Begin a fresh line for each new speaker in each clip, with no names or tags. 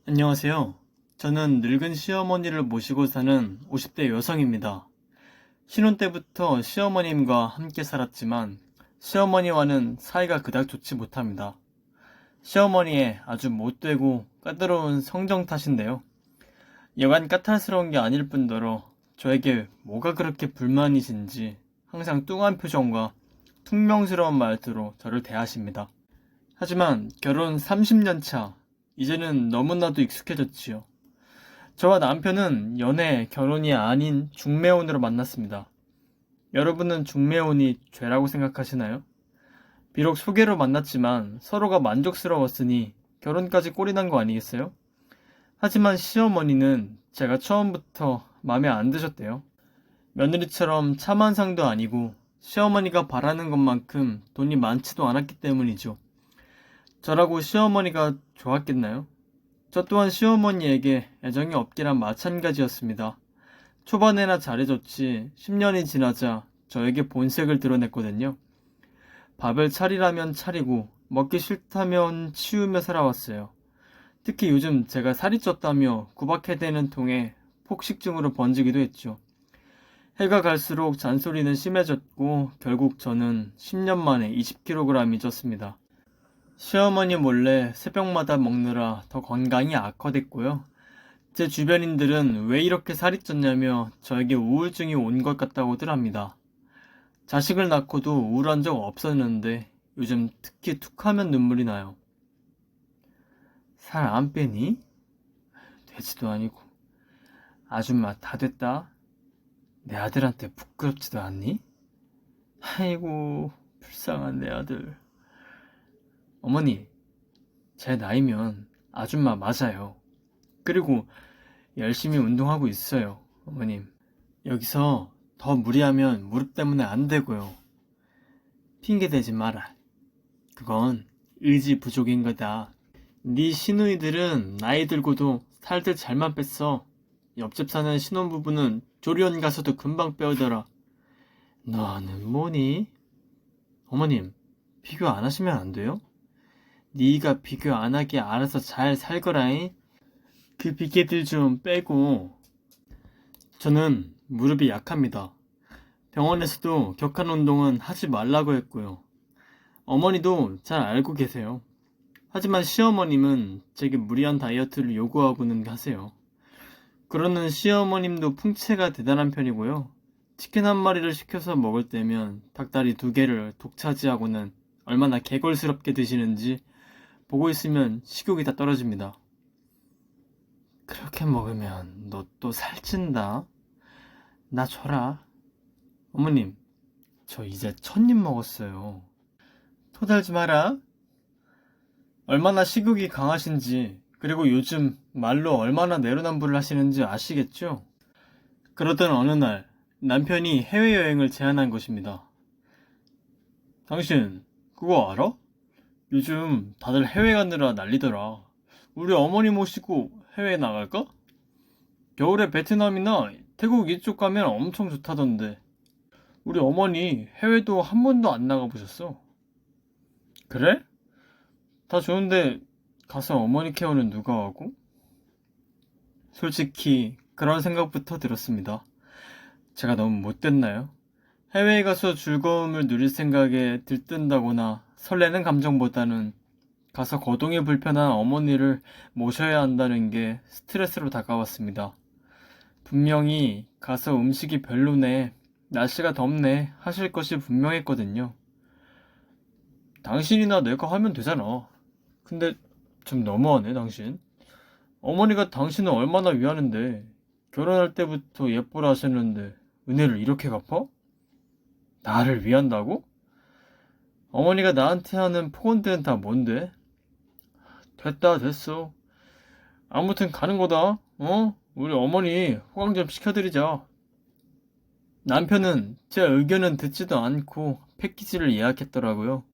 안녕하세요. 저는 늙은 시어머니를 모시고 사는 50대 여성입니다. 신혼 때부터 시어머님과 함께 살았지만 시어머니와는 사이가 그닥 좋지 못합니다. 시어머니의 아주 못되고 까다로운 성정 탓인데요. 여간 까탈스러운 게 아닐 뿐더러 저에게 뭐가 그렇게 불만이신지 항상 뚱한 표정과 퉁명스러운 말투로 저를 대하십니다. 하지만 결혼 30년 차, 이제는 너무나도 익숙해졌지요. 저와 남편은 연애, 결혼이 아닌 중매혼으로 만났습니다. 여러분은 중매혼이 죄라고 생각하시나요? 비록 소개로 만났지만 서로가 만족스러웠으니 결혼까지 꼴이 난 거 아니겠어요? 하지만 시어머니는 제가 처음부터 마음에 안 드셨대요. 며느리처럼 차만상도 아니고 시어머니가 바라는 것만큼 돈이 많지도 않았기 때문이죠. 저라고 시어머니가 좋았겠나요? 저 또한 시어머니에게 애정이 없기란 마찬가지였습니다. 초반에나 잘해줬지 10년이 지나자 저에게 본색을 드러냈거든요. 밥을 차리라면 차리고 먹기 싫다면 치우며 살아왔어요. 특히 요즘 제가 살이 쪘다며 구박해대는 통에 폭식증으로 번지기도 했죠. 해가 갈수록 잔소리는 심해졌고 결국 저는 10년 만에 20kg이 쪘습니다. 시어머니 몰래 새벽마다 먹느라 더 건강이 악화됐고요. 제 주변인들은 왜 이렇게 살이 쪘냐며 저에게 우울증이 온 것 같다고들 합니다. 자식을 낳고도 우울한 적 없었는데 요즘 특히 툭하면 눈물이 나요. 살 안 빼니? 되지도 아니고. 아줌마 다 됐다. 내 아들한테 부끄럽지도 않니? 아이고 불쌍한 내 아들. 어머니, 제 나이면 아줌마 맞아요. 그리고 열심히 운동하고 있어요, 어머님. 여기서 더 무리하면 무릎 때문에 안 되고요. 핑계대지 마라. 그건 의지 부족인 거다. 네 시누이들은 나이 들고도 살들 잘만 뺐어. 옆집 사는 신혼부부는 조리원 가서도 금방 빼오더라. 너는 뭐니? 어머님, 비교 안 하시면 안 돼요? 네가 비교 안 하게 알아서 잘 살 거라잉. 그 핑계들 좀 빼고. 저는 무릎이 약합니다. 병원에서도 격한 운동은 하지 말라고 했고요. 어머니도 잘 알고 계세요. 하지만 시어머님은 제게 무리한 다이어트를 요구하고는 하세요. 그러는 시어머님도 풍채가 대단한 편이고요. 치킨 한 마리를 시켜서 먹을 때면 닭다리 2개를 독차지하고는 얼마나 개걸스럽게 드시는지 보고 있으면 식욕이 다 떨어집니다. 그렇게 먹으면 너 또 살찐다. 나 줘라. 어머님, 저 이제 1000입 먹었어요. 토달지 마라. 얼마나 식욕이 강하신지, 그리고 요즘 말로 얼마나 내로남불을 하시는지 아시겠죠? 그러던 어느 날 남편이 해외여행을 제안한 것입니다. 당신 그거 알아? 요즘 다들 해외 가느라 난리더라. 우리 어머니 모시고 해외 나갈까? 겨울에 베트남이나 태국 이쪽 가면 엄청 좋다던데. 우리 어머니 해외도 한 번도 안 나가보셨어. 그래? 다 좋은데 가서 어머니 케어는 누가 하고? 솔직히 그런 생각부터 들었습니다. 제가 너무 못됐나요? 해외에 가서 즐거움을 누릴 생각에 들뜬다거나 설레는 감정보다는 가서 거동이 불편한 어머니를 모셔야 한다는 게 스트레스로 다가왔습니다. 분명히 가서 음식이 별로네, 날씨가 덥네 하실 것이 분명했거든요. 당신이나 내가 하면 되잖아. 근데 좀 너무하네, 당신. 어머니가 당신을 얼마나 위하는데 결혼할 때부터 예뻐라 하셨는데 은혜를 이렇게 갚아? 나를 위한다고? 어머니가 나한테 하는 폭언들은 다 뭔데? 됐다 됐어. 아무튼 가는 거다. 어? 우리 어머니 호강 좀 시켜드리자. 남편은 제 의견은 듣지도 않고 패키지를 예약했더라고요.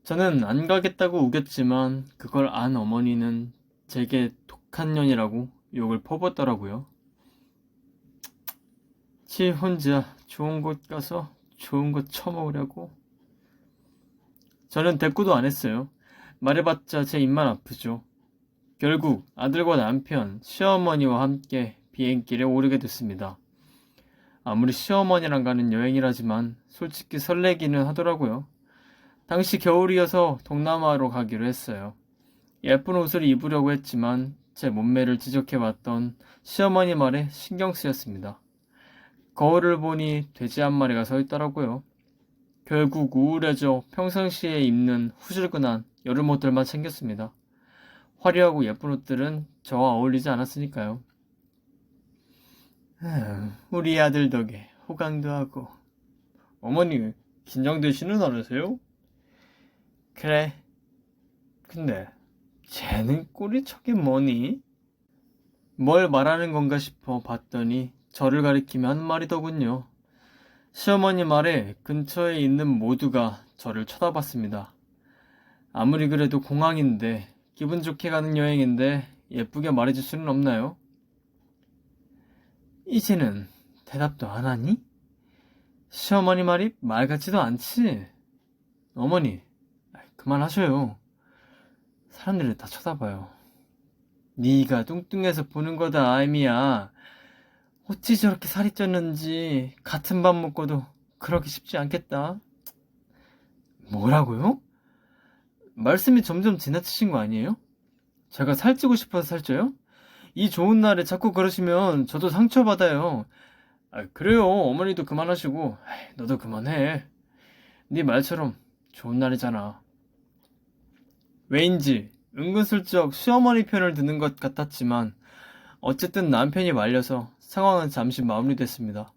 저는 안 가겠다고 우겼지만 그걸 안 어머니는 제게 독한 년이라고 욕을 퍼붓더라고요. 지 혼자 좋은 곳 가서 좋은 거 처먹으려고. 저는 대꾸도 안 했어요. 말해봤자 제 입만 아프죠. 결국 아들과 남편, 시어머니와 함께 비행길에 오르게 됐습니다. 아무리 시어머니랑 가는 여행이라지만 솔직히 설레기는 하더라고요. 당시 겨울이어서 동남아로 가기로 했어요. 예쁜 옷을 입으려고 했지만 제 몸매를 지적해왔던 시어머니 말에 신경 쓰였습니다. 거울을 보니 돼지 한 마리가 서 있더라고요. 결국 우울해져 평상시에 입는 후줄근한 여름 옷들만 챙겼습니다. 화려하고 예쁜 옷들은 저와 어울리지 않았으니까요. 우리 아들 덕에 호강도 하고. 어머니, 긴장되시는 않으세요? 그래. 근데 쟤는 꼴이 저게 뭐니? 뭘 말하는 건가 싶어 봤더니 저를 가리키며 한 말이더군요. 시어머니 말에 근처에 있는 모두가 저를 쳐다봤습니다. 아무리 그래도 공항인데 기분 좋게 가는 여행인데 예쁘게 말해줄 수는 없나요? 이제는 대답도 안 하니? 시어머니 말이 말 같지도 않지? 어머니, 그만하셔요. 사람들이 다 쳐다봐요. 네가 뚱뚱해서 보는 거다, 아이미야. 어찌 저렇게 살이 쪘는지 같은 밥 먹고도 그러기 쉽지 않겠다. 뭐라고요? 말씀이 점점 지나치신 거 아니에요? 제가 살찌고 싶어서 살쪄요? 이 좋은 날에 자꾸 그러시면 저도 상처받아요. 그래요. 어머니도 그만하시고 너도 그만해. 네 말처럼 좋은 날이잖아. 왜인지 은근슬쩍 시어머니 편을 드는 것 같았지만 어쨌든 남편이 말려서 상황은 잠시 마무리됐습니다.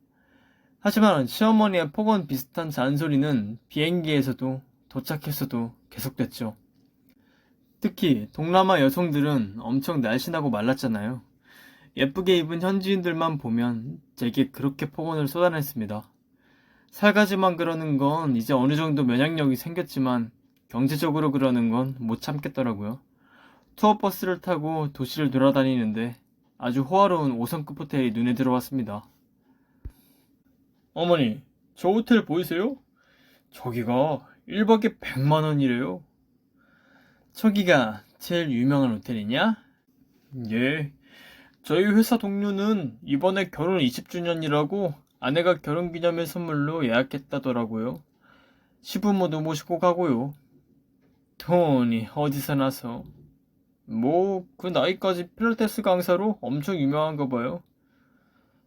하지만 시어머니의 폭언 비슷한 잔소리는 비행기에서도 도착해서도 계속됐죠. 특히 동남아 여성들은 엄청 날씬하고 말랐잖아요. 예쁘게 입은 현지인들만 보면 제게 그렇게 폭언을 쏟아냈습니다. 살가지만 그러는 건 이제 어느 정도 면역력이 생겼지만 경제적으로 그러는 건 못 참겠더라고요. 투어버스를 타고 도시를 돌아다니는데 아주 호화로운 5성급 호텔이 눈에 들어왔습니다. 어머니, 저 호텔 보이세요? 저기가 1박에 100만 원이래요. 저기가 제일 유명한 호텔이냐? 예. 저희 회사 동료는 이번에 결혼 20주년이라고 아내가 결혼기념일 선물로 예약했다더라고요. 시부모도 모시고 가고요. 돈이 어디서 나서? 뭐, 그 나이까지 필라테스 강사로 엄청 유명한가 봐요.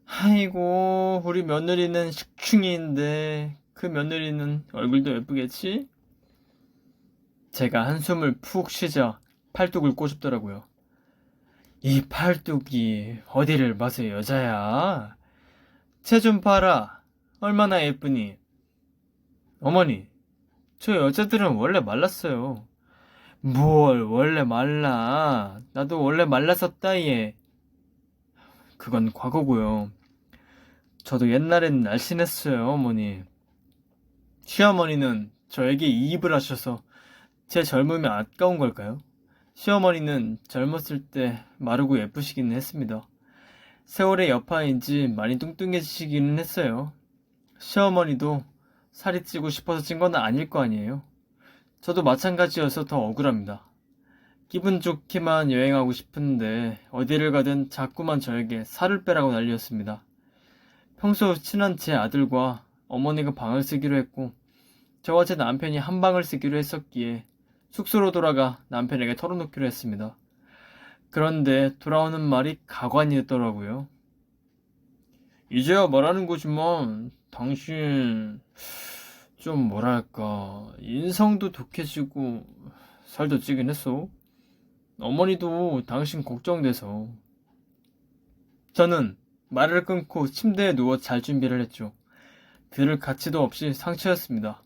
아이고, 우리 며느리는 식충이인데 그 며느리는 얼굴도 예쁘겠지? 제가 한숨을 푹 쉬자 팔뚝을 꼬집더라고요. 이 팔뚝이 어디를 봐서 여자야? 쟤 좀 봐라. 얼마나 예쁘니? 어머니, 저 여자들은 원래 말랐어요. 뭘 원래 말라. 나도 원래 말랐었다 얘. 그건 과거고요. 저도 옛날엔 날씬했어요, 어머니. 시어머니는 저에게 이입을 하셔서 제 젊음이 아까운 걸까요? 시어머니는 젊었을 때 마르고 예쁘시기는 했습니다. 세월의 여파인지 많이 뚱뚱해지시기는 했어요. 시어머니도 살이 찌고 싶어서 찐 건 아닐 거 아니에요. 저도 마찬가지여서 더 억울합니다. 기분 좋게만 여행하고 싶은데 어디를 가든 자꾸만 저에게 살을 빼라고 난리였습니다. 평소 친한 제 아들과 어머니가 방을 쓰기로 했고 저와 제 남편이 한 방을 쓰기로 했었기에 숙소로 돌아가 남편에게 털어놓기로 했습니다. 그런데 돌아오는 말이 가관이었더라고요. 이제야 말하는 거지만 당신 좀 뭐랄까 인성도 독해지고 살도 찌긴 했어. 어머니도 당신 걱정돼서. 저는 말을 끊고 침대에 누워 잘 준비를 했죠. 들을 가치도 없이 상처였습니다.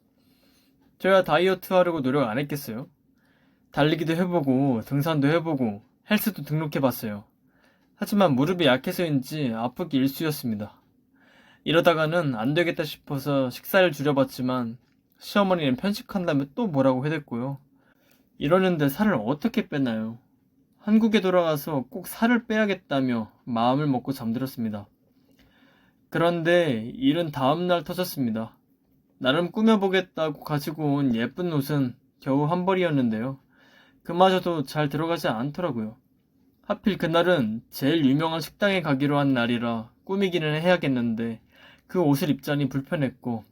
저야 다이어트 하려고 노력 안 했겠어요? 달리기도 해보고 등산도 해보고 헬스도 등록해봤어요. 하지만 무릎이 약해서인지 아프기 일쑤였습니다. 이러다가는 안 되겠다 싶어서 식사를 줄여봤지만 시어머니는 편식한다며 또 뭐라고 해댔고요. 이러는데 살을 어떻게 빼나요? 한국에 돌아가서 꼭 살을 빼야겠다며 마음을 먹고 잠들었습니다. 그런데 일은 다음날 터졌습니다. 나름 꾸며보겠다고 가지고 온 예쁜 옷은 겨우 한 벌이었는데요. 그마저도 잘 들어가지 않더라고요. 하필 그날은 제일 유명한 식당에 가기로 한 날이라 꾸미기는 해야겠는데 그 옷을 입자니 불편했고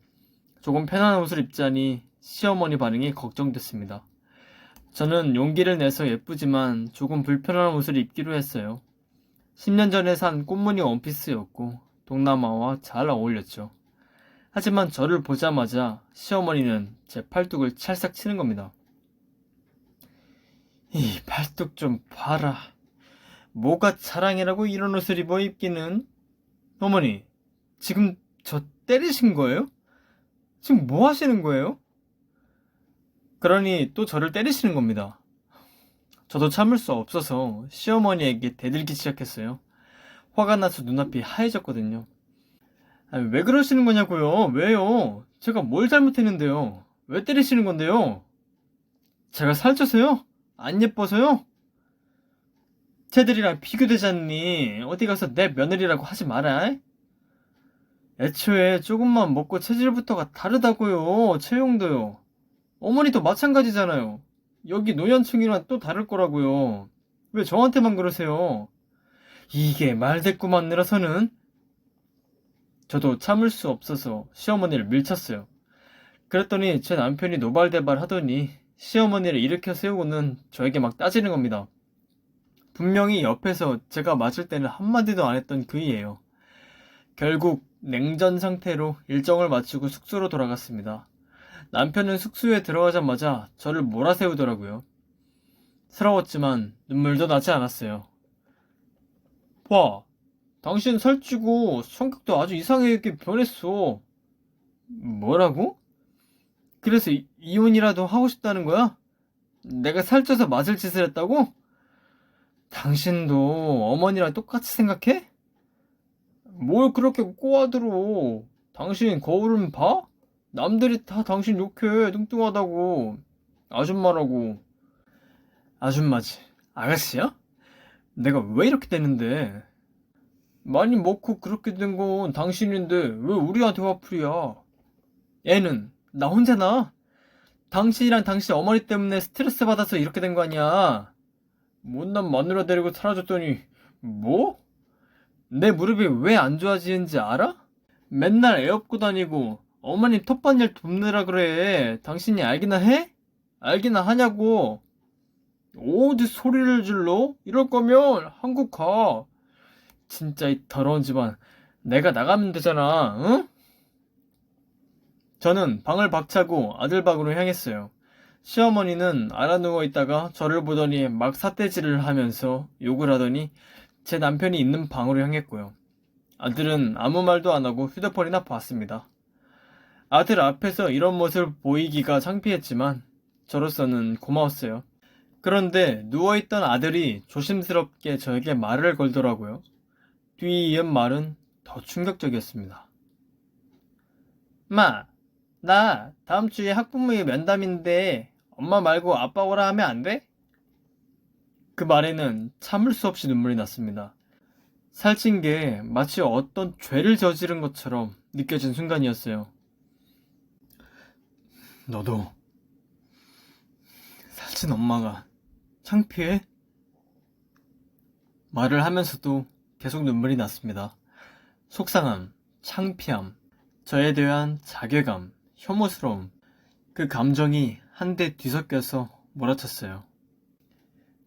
조금 편한 옷을 입자니 시어머니 반응이 걱정됐습니다. 저는 용기를 내서 예쁘지만 조금 불편한 옷을 입기로 했어요. 10년 전에 산 꽃무늬 원피스였고 동남아와 잘 어울렸죠. 하지만 저를 보자마자 시어머니는 제 팔뚝을 찰싹 치는 겁니다. 이 팔뚝 좀 봐라. 뭐가 자랑이라고 이런 옷을 입어 입기는? 어머니, 지금 저 때리신 거예요? 지금 뭐 하시는 거예요? 그러니 또 저를 때리시는 겁니다. 저도 참을 수 없어서 시어머니에게 대들기 시작했어요. 화가 나서 눈앞이 하얘졌거든요. 아니, 왜 그러시는 거냐고요? 왜요? 제가 뭘 잘못했는데요? 왜 때리시는 건데요? 제가 살쪄서요? 안 예뻐서요? 쟤들이랑 비교되잖니. 어디 가서 내 며느리라고 하지 마라. 애초에 조금만 먹고 체질부터가 다르다고요. 체형도요. 어머니도 마찬가지잖아요. 여기 노년층이랑 또 다를 거라고요. 왜 저한테만 그러세요? 이게 말대꾸만 늘어서는? 저도 참을 수 없어서 시어머니를 밀쳤어요. 그랬더니 제 남편이 노발대발 하더니 시어머니를 일으켜 세우고는 저에게 막 따지는 겁니다. 분명히 옆에서 제가 맞을 때는 한마디도 안 했던 그이예요. 결국 냉전 상태로 일정을 마치고 숙소로 돌아갔습니다. 남편은 숙소에 들어가자마자 저를 몰아세우더라고요. 서러웠지만 눈물도 나지 않았어요. 봐, 당신 살찌고 성격도 아주 이상하게 변했어. 뭐라고? 그래서 이혼이라도 하고 싶다는 거야? 내가 살쪄서 맞을 짓을 했다고? 당신도 어머니랑 똑같이 생각해? 뭘 그렇게 꼬아들어? 당신 거울은 봐? 남들이 다 당신 욕해. 뚱뚱하다고. 아줌마라고. 아줌마지. 아가씨야? 내가 왜 이렇게 됐는데? 많이 먹고 그렇게 된 건 당신인데 왜 우리한테 화풀이야? 애는 나 혼자나? 당신이랑 당신 어머니 때문에 스트레스 받아서 이렇게 된 거 아니야? 못난 마누라 데리고 살아줬더니 뭐? 내 무릎이 왜 안 좋아지는지 알아? 맨날 애 업고 다니고 어머님 텃밭일 돕느라 그래. 당신이 알기나 해? 알기나 하냐고. 어디 소리를 질러? 이럴 거면 한국 가. 진짜 이 더러운 집안. 내가 나가면 되잖아. 응? 저는 방을 박차고 아들 방으로 향했어요. 시어머니는 알아누워 있다가 저를 보더니 막 삿대질을 하면서 욕을 하더니 제 남편이 있는 방으로 향했고요. 아들은 아무 말도 안 하고 휴대폰이나 봤습니다. 아들 앞에서 이런 모습을 보이기가 창피했지만 저로서는 고마웠어요. 그런데 누워있던 아들이 조심스럽게 저에게 말을 걸더라고요. 뒤이은 말은 더 충격적이었습니다. 마, 나 다음 주에 학부모의 면담인데 엄마 말고 아빠 오라 하면 안 돼? 그 말에는 참을 수 없이 눈물이 났습니다. 살찐 게 마치 어떤 죄를 저지른 것처럼 느껴진 순간이었어요. 너도 살찐 엄마가 창피해? 말을 하면서도 계속 눈물이 났습니다. 속상함, 창피함, 저에 대한 자괴감, 혐오스러움, 그 감정이 한데 뒤섞여서 몰아쳤어요.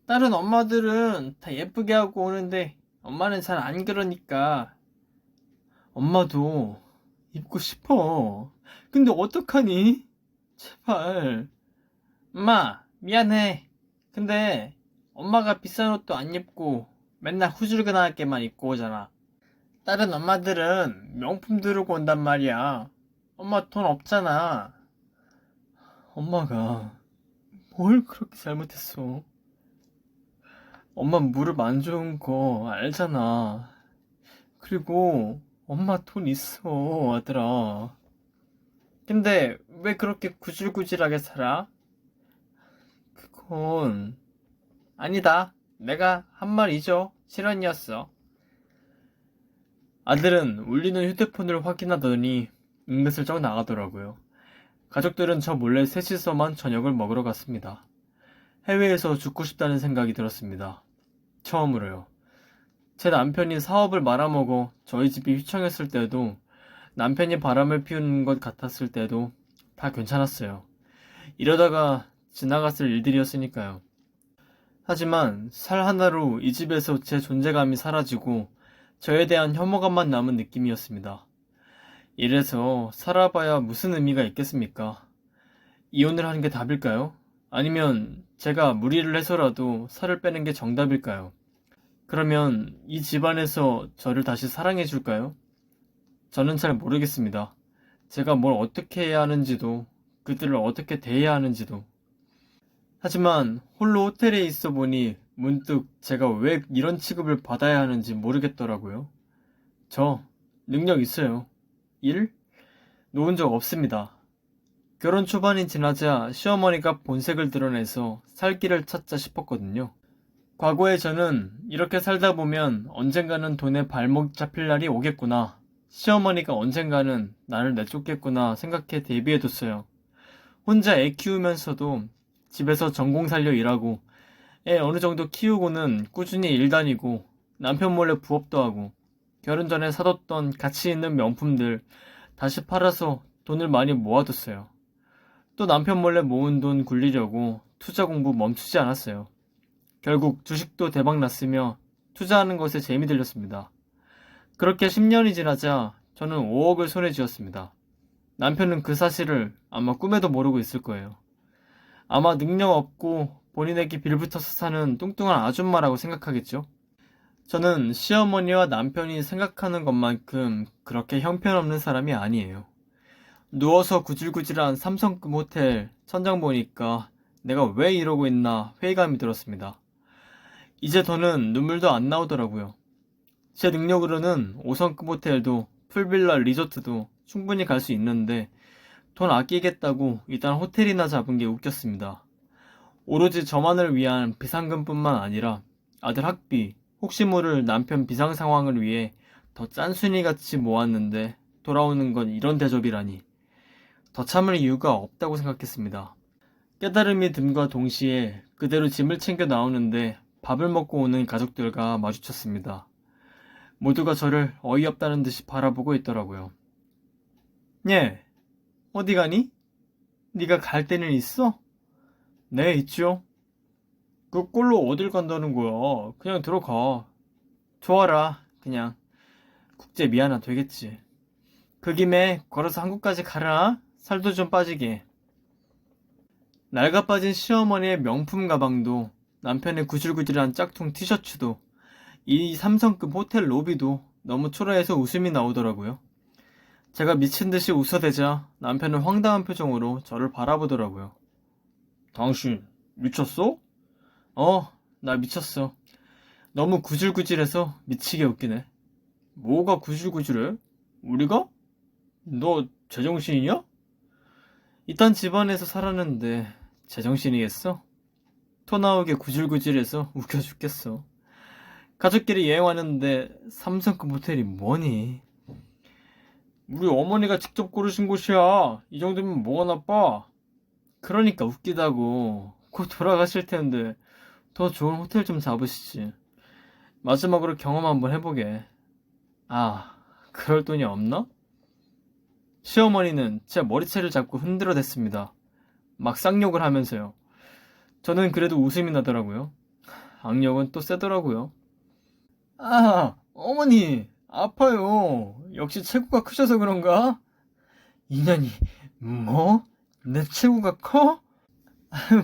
다른 엄마들은 다 예쁘게 하고 오는데 엄마는 잘 안 그러니까. 엄마도 입고 싶어. 근데 어떡하니? 제발. 엄마, 미안해. 근데 엄마가 비싼 옷도 안 입고 맨날 후줄근하게만 입고 오잖아. 다른 엄마들은 명품 들고 온단 말이야. 엄마 돈 없잖아. 엄마가 뭘 그렇게 잘못했어? 엄마 무릎 안 좋은 거 알잖아. 그리고 엄마 돈 있어, 아들아. 근데 왜 그렇게 구질구질하게 살아? 그건 아니다. 내가 한 말 잊어. 실언이었어. 아들은 울리는 휴대폰을 확인하더니 은근슬쩍 나가더라고요. 가족들은 저 몰래 셋이서만 저녁을 먹으러 갔습니다. 해외에서 죽고 싶다는 생각이 들었습니다. 처음으로요. 제 남편이 사업을 말아먹어 저희 집이 휘청였을 때도, 남편이 바람을 피우는 것 같았을 때도 다 괜찮았어요. 이러다가 지나갔을 일들이었으니까요. 하지만 살 하나로 이 집에서 제 존재감이 사라지고 저에 대한 혐오감만 남은 느낌이었습니다. 이래서 살아봐야 무슨 의미가 있겠습니까? 이혼을 하는 게 답일까요? 아니면 제가 무리를 해서라도 살을 빼는 게 정답일까요? 그러면 이 집안에서 저를 다시 사랑해 줄까요? 저는 잘 모르겠습니다. 제가 뭘 어떻게 해야 하는지도, 그들을 어떻게 대해야 하는지도. 하지만 홀로 호텔에 있어 보니 문득 제가 왜 이런 취급을 받아야 하는지 모르겠더라고요. 저 능력 있어요. 일? 놓은 적 없습니다. 결혼 초반이 지나자 시어머니가 본색을 드러내서 살 길을 찾자 싶었거든요. 과거에 저는 이렇게 살다 보면 언젠가는 돈에 발목 잡힐 날이 오겠구나. 시어머니가 언젠가는 나를 내쫓겠구나 생각해 대비해뒀어요. 혼자 애 키우면서도 집에서 전공 살려 일하고 애 어느 정도 키우고는 꾸준히 일 다니고 남편 몰래 부업도 하고 결혼 전에 사뒀던 가치 있는 명품들 다시 팔아서 돈을 많이 모아뒀어요. 또 남편 몰래 모은 돈 굴리려고 투자 공부 멈추지 않았어요. 결국 주식도 대박 났으며 투자하는 것에 재미 들렸습니다. 그렇게 10년이 지나자 저는 5억을 손에 쥐었습니다. 남편은 그 사실을 아마 꿈에도 모르고 있을 거예요. 아마 능력 없고 본인에게 빌붙어서 사는 뚱뚱한 아줌마라고 생각하겠죠? 저는 시어머니와 남편이 생각하는 것만큼 그렇게 형편없는 사람이 아니에요. 누워서 구질구질한 삼성급 호텔 천장 보니까 내가 왜 이러고 있나 회의감이 들었습니다. 이제 더는 눈물도 안 나오더라고요. 제 능력으로는 5성급 호텔도 풀빌라 리조트도 충분히 갈 수 있는데 돈 아끼겠다고 일단 호텔이나 잡은 게 웃겼습니다. 오로지 저만을 위한 비상금뿐만 아니라 아들 학비, 혹시 모를 남편 비상 상황을 위해 더 짠순이같이 모았는데 돌아오는 건 이런 대접이라니. 더 참을 이유가 없다고 생각했습니다. 깨달음이 듦과 동시에 그대로 짐을 챙겨 나오는데 밥을 먹고 오는 가족들과 마주쳤습니다. 모두가 저를 어이없다는 듯이 바라보고 있더라고요. 예, 어디 가니? 네가 갈 데는 있어? 네, 있죠. 그 꼴로 어딜 간다는 거야? 그냥 들어가. 좋아라, 그냥. 국제 미안하 되겠지. 그 김에 걸어서 한국까지 가라. 살도 좀 빠지게. 낡아 빠진 시어머니의 명품 가방도 남편의 구질구질한 짝퉁 티셔츠도 이 삼성급 호텔 로비도 너무 초라해서 웃음이 나오더라고요. 제가 미친 듯이 웃어대자 남편은 황당한 표정으로 저를 바라보더라고요. 당신 미쳤어? 나 미쳤어. 너무 구질구질해서 미치게 웃기네. 뭐가 구질구질해? 우리가? 너 제정신이냐? 이딴 집안에서 살았는데 제정신이겠어? 토 나오게 구질구질해서 웃겨 죽겠어. 가족끼리 여행하는데 삼성급 호텔이 뭐니? 우리 어머니가 직접 고르신 곳이야. 이 정도면 뭐가 나빠? 그러니까 웃기다고. 곧 돌아가실 텐데 더 좋은 호텔 좀 잡으시지. 마지막으로 경험 한번 해보게. 아, 그럴 돈이 없나? 시어머니는 제 머리채를 잡고 흔들어댔습니다. 막 쌍욕을 하면서요. 저는 그래도 웃음이 나더라고요. 악력은 또 세더라고요. 아, 어머니, 아파요. 역시 체구가 크셔서 그런가? 인연이, 뭐? 내 체구가 커?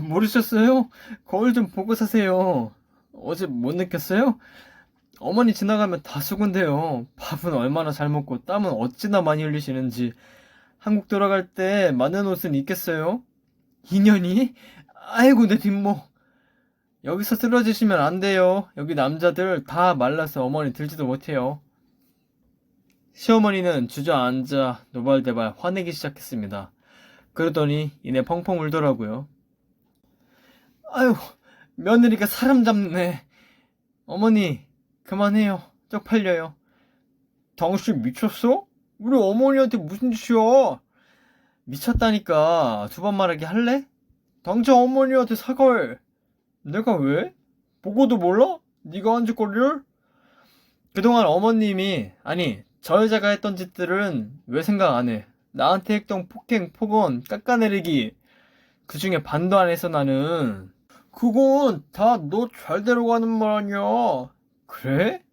모르셨어요? 거울 좀 보고 사세요. 어제 못 느꼈어요? 어머니 지나가면 다 수군데요. 밥은 얼마나 잘 먹고 땀은 어찌나 많이 흘리시는지. 한국 돌아갈 때 맞는 옷은 있겠어요? 인연이? 아이고 내 뒷목. 여기서 쓰러지시면 안 돼요. 여기 남자들 다 말라서 어머니 들지도 못해요. 시어머니는 주저앉아 노발대발 화내기 시작했습니다. 그러더니 이내 펑펑 울더라고요. 아유, 며느리가 사람 잡네. 어머니, 그만해요. 쪽팔려요. 당신 미쳤어? 우리 어머니한테 무슨 짓이야? 미쳤다니까. 두 번 말하게 할래? 당장 어머니한테 사과해. 내가 왜? 보고도 몰라? 네가 한 짓거리를? 그동안 어머님이, 아니, 저 여자가 했던 짓들은 왜 생각 안 해? 나한테 했던 폭행, 폭언, 깎아내리기, 그 중에 반도 안 했어, 나는. 그건 다 너 잘 데려가는 말 아니야. 그래?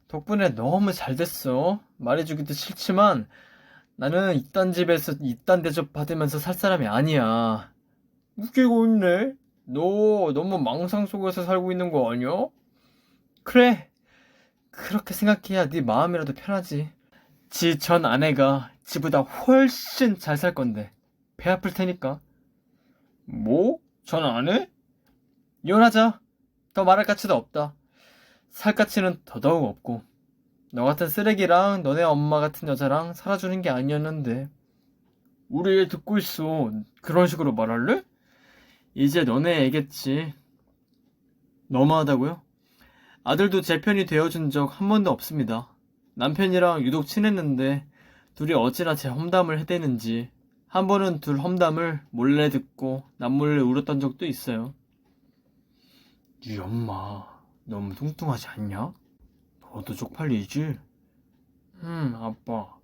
덕분에 너무 잘 됐어. 말해주기도 싫지만 나는 이딴 집에서 이딴 대접 받으면서 살 사람이 아니야. 웃기고 있네. 너 너무 망상 속에서 살고 있는 거 아니야? 그래. 그렇게 생각해야 네 마음이라도 편하지. 지 전 아내가 지보다 훨씬 잘 살 건데 배 아플 테니까. 뭐? 전 아내? 이혼하자. 더 말할 가치도 없다. 살 가치는 더더욱 없고 너 같은 쓰레기랑 너네 엄마 같은 여자랑 살아주는 게 아니었는데. 우리 애 듣고 있어. 그런 식으로 말할래? 이제 너네 애겠지. 너무하다고요? 아들도 제 편이 되어준 적 한 번도 없습니다. 남편이랑 유독 친했는데 둘이 어찌나 제 험담을 해대는지 한 번은 둘 험담을 몰래 듣고 남몰래 울었던 적도 있어요. 네 엄마 너무 뚱뚱하지 않냐? 너도 쪽팔리지? 아빠.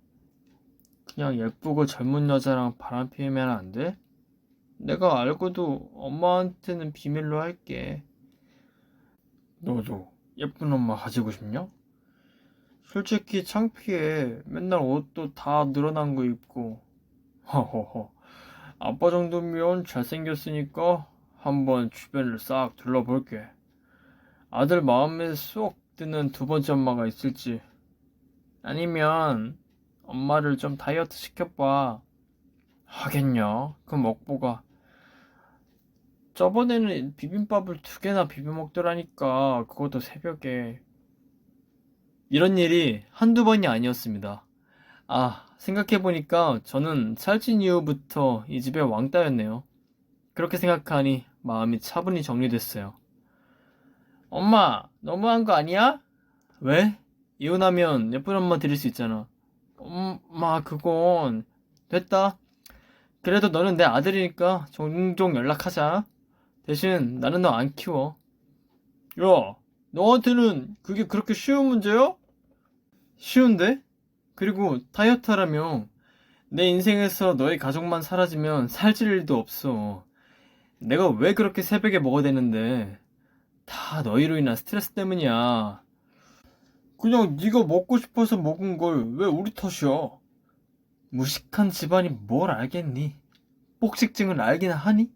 그냥 예쁘고 젊은 여자랑 바람 피우면 안 돼? 내가 알고도 엄마한테는 비밀로 할게. 너도 예쁜 엄마 가지고 싶냐? 솔직히 창피해. 맨날 옷도 다 늘어난 거 입고. 허허허. 아빠 정도면 잘생겼으니까 한번 주변을 싹 둘러볼게. 아들 마음에 쏙 드는 두 번째 엄마가 있을지. 아니면 엄마를 좀 다이어트 시켜봐. 하겠냐? 그 먹보가. 저번에는 비빔밥을 2개나 비벼 먹더라니까. 그것도 새벽에. 이런 일이 한두 번이 아니었습니다. 아, 생각해보니까 저는 살찐 이후부터 이 집의 왕따였네요. 그렇게 생각하니 마음이 차분히 정리됐어요. 엄마, 너무한 거 아니야? 왜? 이혼하면 예쁜 엄마 드릴 수 있잖아. 엄마, 그건 됐다. 그래도 너는 내 아들이니까 종종 연락하자. 대신 나는 너 안 키워. 야, 너한테는 그게 그렇게 쉬운 문제야? 쉬운데? 그리고 다이어트 하라며. 내 인생에서 너의 가족만 사라지면 살찔 일도 없어. 내가 왜 그렇게 새벽에 먹어야 되는데. 다 너희로 인한 스트레스 때문이야. 그냥 네가 먹고 싶어서 먹은 걸 왜 우리 탓이야? 무식한 집안이 뭘 알겠니? 폭식증을 알긴 하니?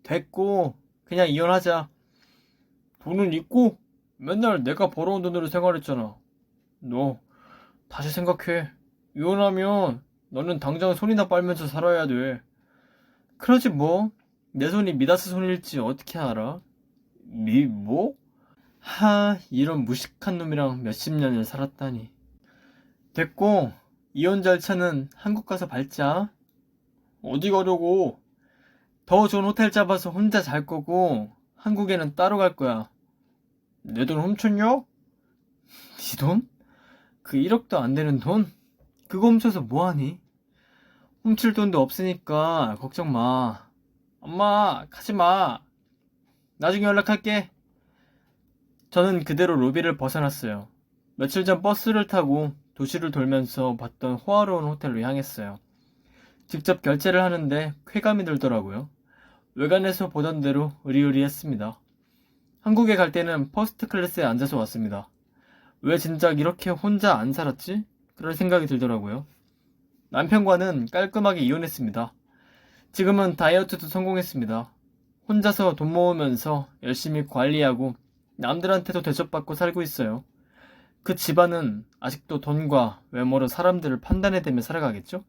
됐고 그냥 이혼하자. 돈은 있고 맨날 내가 벌어온 돈으로 생활했잖아. 너 다시 생각해. 이혼하면 너는 당장 손이나 빨면서 살아야 돼. 그러지 뭐. 내 손이 미다스 손일지 어떻게 알아? 뭐? 이런 무식한 놈이랑 몇십 년을 살았다니. 됐고 이혼 절차는 한국 가서 밟자. 어디 가려고? 더 좋은 호텔 잡아서 혼자 잘 거고 한국에는 따로 갈 거야. 내 돈 훔쳤냐? 네 돈? 그 1억도 안 되는 돈? 그거 훔쳐서 뭐하니? 훔칠 돈도 없으니까 걱정 마. 엄마 가지 마. 나중에 연락할게. 저는 그대로 로비를 벗어났어요. 며칠 전 버스를 타고 도시를 돌면서 봤던 호화로운 호텔로 향했어요. 직접 결제를 하는데 쾌감이 들더라고요. 외관에서 보던 대로 으리으리했습니다. 한국에 갈 때는 퍼스트 클래스에 앉아서 왔습니다. 왜 진작 이렇게 혼자 안 살았지? 그런 생각이 들더라고요. 남편과는 깔끔하게 이혼했습니다. 지금은 다이어트도 성공했습니다. 혼자서 돈 모으면서 열심히 관리하고 남들한테도 대접받고 살고 있어요. 그 집안은 아직도 돈과 외모로 사람들을 판단해대며 살아가겠죠?